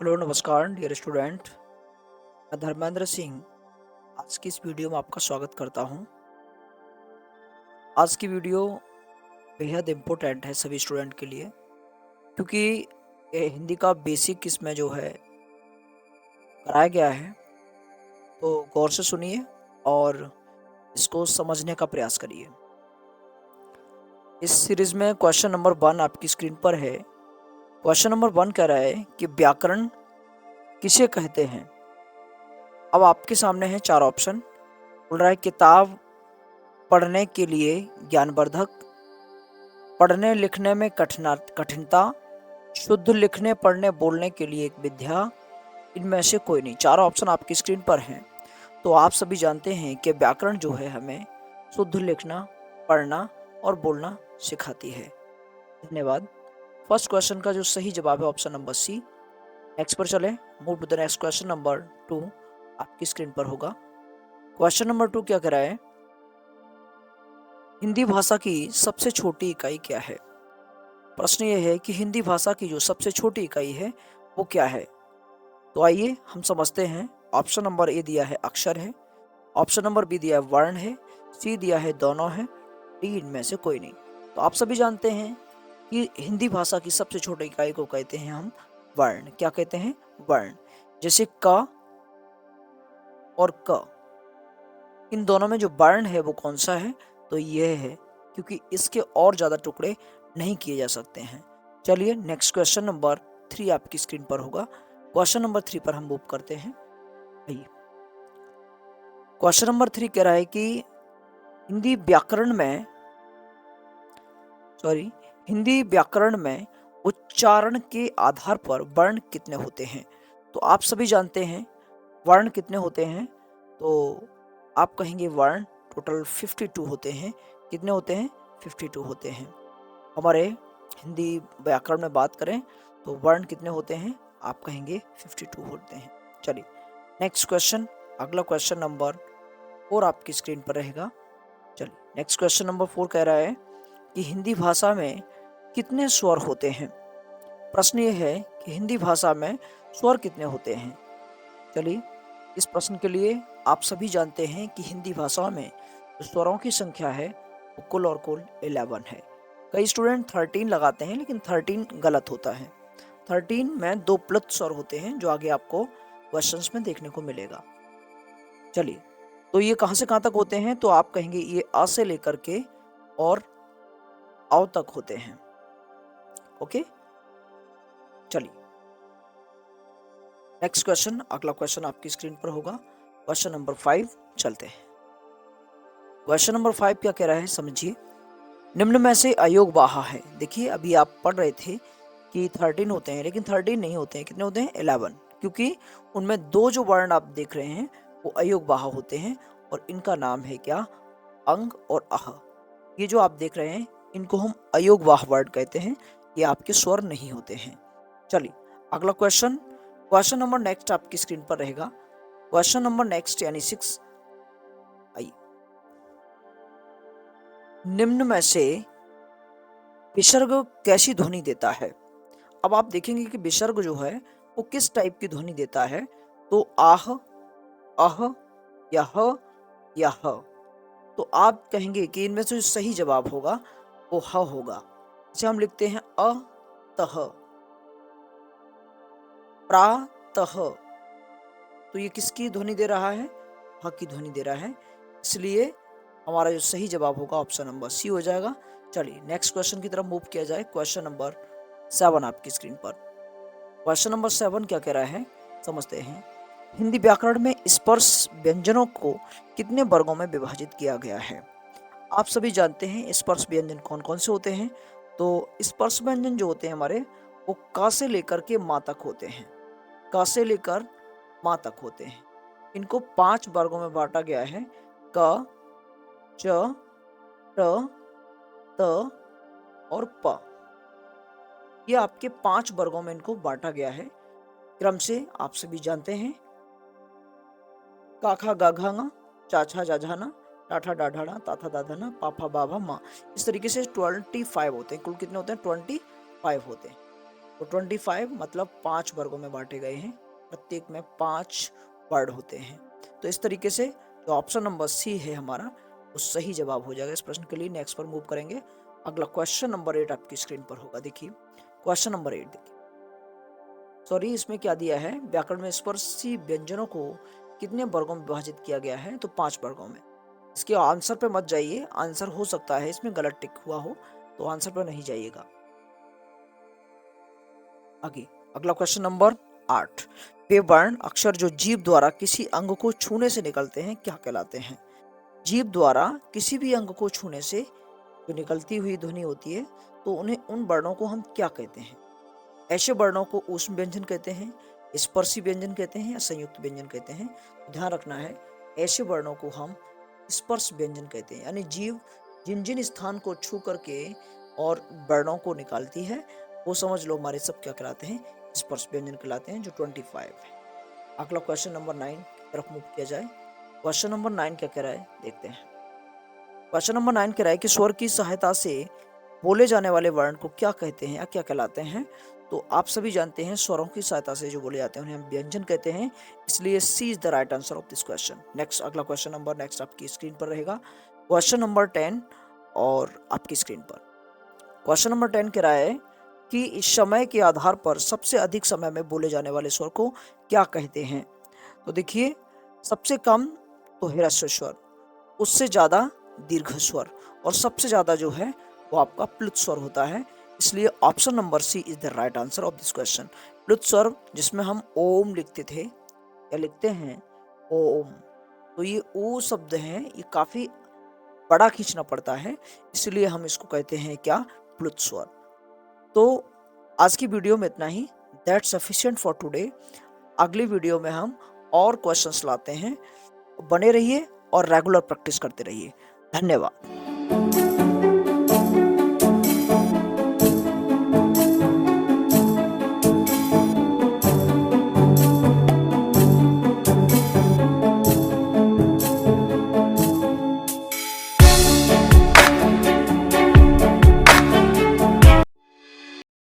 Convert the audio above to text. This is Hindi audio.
हेलो नमस्कार डियर स्टूडेंट। मैं धर्मेंद्र सिंह आज की इस वीडियो में आपका स्वागत करता हूं। आज की वीडियो बेहद इम्पोर्टेंट है सभी स्टूडेंट के लिए, क्योंकि ये हिंदी का बेसिक इसमें जो है कराया गया है। तो गौर से सुनिए और इसको समझने का प्रयास करिए। इस सीरीज में क्वेश्चन नंबर 1 आपकी स्क्रीन पर है। क्वेश्चन नंबर 1 कह रहा है कि व्याकरण किसे कहते हैं। अब आपके सामने है 4 ऑप्शन। बोल रहा है किताब पढ़ने के लिए ज्ञानवर्धक, पढ़ने लिखने में कठिनता, शुद्ध लिखने पढ़ने बोलने के लिए एक विद्या, इनमें से कोई नहीं। चारों ऑप्शन आपकी स्क्रीन पर हैं। तो आप सभी जानते हैं कि व्याकरण जो है हमें शुद्ध लिखना, पढ़ना और बोलना सिखाती है। धन्यवाद। फर्स्ट क्वेश्चन का जो सही जवाब है ऑप्शन नंबर सी। नेक्स्ट पर चले। Move to the next question number 2 आपकी स्क्रीन पर होगा। क्वेश्चन नंबर 2 क्या कह रहा है, हिंदी भाषा की सबसे छोटी इकाई क्या है। प्रश्न ये है कि हिंदी भाषा की जो सबसे छोटी इकाई है वो क्या है। तो आइए हम समझते हैं। ऑप्शन नंबर ए दिया है अक्षर है, ऑप्शन नंबर बी दिया है वर्ण है, सी दिया है दोनों है, डी इनमें से कोई नहीं। तो आप सभी जानते हैं कि हिंदी भाषा की सबसे छोटी इकाई को कहते हैं हम वर्ण। क्या कहते हैं? वर्ण। जैसे क और क, इन दोनों में जो वर्ण है वो कौन सा है? तो यह है, क्योंकि इसके और ज्यादा टुकड़े नहीं किए जा सकते हैं। चलिए नेक्स्ट क्वेश्चन नंबर 3 आपकी स्क्रीन पर होगा। क्वेश्चन नंबर 3 पर हम मूव करते हैं। आइए, क्वेश्चन नंबर 3 कह रहा है कि हिंदी व्याकरण में हिंदी व्याकरण में उच्चारण के आधार पर वर्ण कितने होते हैं। तो आप सभी जानते हैं वर्ण कितने होते हैं। तो आप कहेंगे वर्ण टोटल 52 होते हैं। कितने होते हैं? 52 होते हैं। हमारे हिंदी व्याकरण में बात करें तो वर्ण कितने होते हैं? आप कहेंगे 52 होते हैं। चलिए नेक्स्ट क्वेश्चन, अगला क्वेश्चन नंबर 4 आपकी स्क्रीन पर रहेगा। चलिए नेक्स्ट क्वेश्चन नंबर 4 कह रहा है कि हिंदी भाषा में कितने स्वर होते हैं। प्रश्न ये है कि हिंदी भाषा में स्वर कितने होते हैं। चलिए इस प्रश्न के लिए आप सभी जानते हैं कि हिंदी भाषा में जो स्वरों की संख्या है वो कुल और कुल 11 है। कई स्टूडेंट 13 लगाते हैं, लेकिन 13 गलत होता है। 13 में 2 प्लुत स्वर होते हैं, जो आगे आपको क्वेश्चंस में देखने को मिलेगा। चलिए, तो ये कहां से कहां तक होते हैं? तो आप कहेंगे ये आ से लेकर के और औ तक होते हैं। ओके, चलिए नेक्स्ट क्वेश्चन, अगला क्वेश्चन आपकी स्क्रीन पर होगा। क्वेश्चन नंबर 5 चलते हैं। क्वेश्चन नंबर 5 क्या कह रहा है, समझिए। निम्न में से अयोग वाहा है। देखिए अभी आप पढ़ रहे थे कि 13 होते हैं, लेकिन 13 नहीं होते हैं। कितने होते हैं? 11, क्योंकि उनमें 2 जो वर्ण आप देख रहे हैं वो अयोग वाहा होते हैं, और इनका नाम है क्या? अंग और अह। ये जो आप देख रहे हैं इनको हम अयोग वाह वर्ड कहते हैं। ये आपके स्वर नहीं होते हैं। चलिए अगला क्वेश्चन, क्वेश्चन नंबर नेक्स्ट आपकी स्क्रीन पर रहेगा। क्वेश्चन नंबर नेक्स्ट यानी 6। आइए, निम्न में से विसर्ग कैसी ध्वनि देता है। अब आप देखेंगे कि विसर्ग जो है वो किस टाइप की ध्वनि देता है। तो आह, अह, यह, यह। तो आप कहेंगे कि इनमें से जो सही जवाब होगा वो ह होगा। इसे हम लिखते हैं अतः, प्रातः। तो ये किसकी ध्वनि दे रहा है? ह की ध्वनि दे रहा है। इसलिए हमारा जो सही जवाब होगा ऑप्शन नंबर सी हो जाएगा। चलिए नेक्स्ट क्वेश्चन की तरफ मूव किया जाए। क्वेश्चन नंबर 7 आपकी स्क्रीन पर। क्वेश्चन नंबर 7 क्या कह रहा है, समझते हैं। हिंदी व्याकरण में स्पर्श व्यंजनों को कितने वर्गों में विभाजित किया गया है। आप सभी जानते हैं स्पर्श व्यंजन कौन कौन से होते हैं। तो स्पर्श व्यंजन जो होते हैं हमारे, वो का से लेकर के माँ तक होते हैं। का से लेकर माँ तक होते हैं। इनको 5 वर्गों में बांटा गया है। क, च, ट, त और प। ये आपके 5 वर्गों में इनको बांटा गया है। क्रम से आप सभी जानते हैं, काखा गाघा, चाछा जाझाना, टाठा डाढ़ाना, ताथा दाधाना, पाफा बाभा माँ। इस तरीके से 25 होते हैं। कुल कितने होते हैं? 25 होते हैं। तो 25 मतलब 5 वर्गों में बांटे गए हैं, प्रत्येक में 5 वर्ड होते हैं। तो इस तरीके से जो ऑप्शन नंबर सी है हमारा वो सही जवाब हो जाएगा इस प्रश्न के लिए। नेक्स्ट पर मूव करेंगे। अगला क्वेश्चन नंबर 8 आपकी स्क्रीन पर होगा। देखिए क्वेश्चन नंबर 8 देखिए, सॉरी इसमें क्या दिया है, व्याकरण में स्पर्शी व्यंजनों को कितने वर्गों में विभाजित किया गया है, तो 5 वर्गों में। इसके आंसर पे मत जाइए, आंसर हो सकता है इसमें गलत टिक हुआ हो, तो आंसर पर नहीं जाइएगा। आगे अगला क्वेश्चन नंबर 8, वे वर्ण अक्षर जो जीभ द्वारा किसी अंग को छूने से निकलते हैं क्या कहलाते हैं। जीभ द्वारा किसी भी अंग को छूने से जो निकलती हुई ध्वनि होती है, तो उन्हें उन वर्णों को हम क्या कहते हैं। ऐसे वर्णों को ऊष्म व्यंजन कहते हैं, स्पर्शी व्यंजन कहते हैं या संयुक्त व्यंजन कहते हैं। ध्यान रखना है, ऐसे वर्णों को हम स्पर्श व्यंजन कहते हैं, यानी जीव जिन जिन स्थान को छू करके और वर्णों को निकालती है वो समझ लो हमारे सब क्या कहलाते हैं, स्पर्श व्यंजन कहलाते हैं, जो 25 है। अगला क्वेश्चन नंबर 9 की तरफ मूव किया जाए। क्वेश्चन नंबर 9 क्या कह रहा है देखते हैं। क्वेश्चन नंबर 9 कह रहा है कि स्वर की सहायता से बोले जाने वाले वर्ण को क्या कहते हैं या क्या कहलाते हैं। तो आप सभी जानते हैं स्वरों की सहायता से जो बोले जाते हैं उन्हें हम व्यंजन कहते हैं, इसलिए C is the right answer of this question. Next अगला क्वेश्चन नंबर नेक्स्ट आपकी स्क्रीन पर रहेगा, क्वेश्चन नंबर 10 और आपकी स्क्रीन पर क्वेश्चन नंबर 10 कह रहा है कि इस समय के आधार पर सबसे अधिक समय में बोले जाने वाले स्वर को क्या कहते हैं। तो देखिए सबसे कम तो ह्रस्व स्वर, उससे ज्यादा दीर्घ स्वर, और सबसे ज्यादा जो है वो आपका प्लुत स्वर होता है, इसलिए option number C is the right answer of this question. प्लुत स्वर जिसमें हम ओम लिखते थे या लिखते हैं ओम, तो ये ओ शब्द है, ये काफी बड़ा खींचना पड़ता है, इसलिए हम इसको कहते हैं क्या, प्लुत स्वर। तो आज की वीडियो में इतना ही, दैट्स सफिशिएंट फॉर टुडे। अगली वीडियो में हम और क्वेश्चंस लाते हैं, बने रहिए और रेगुलर प्रैक्टिस करते रहिए। धन्यवाद।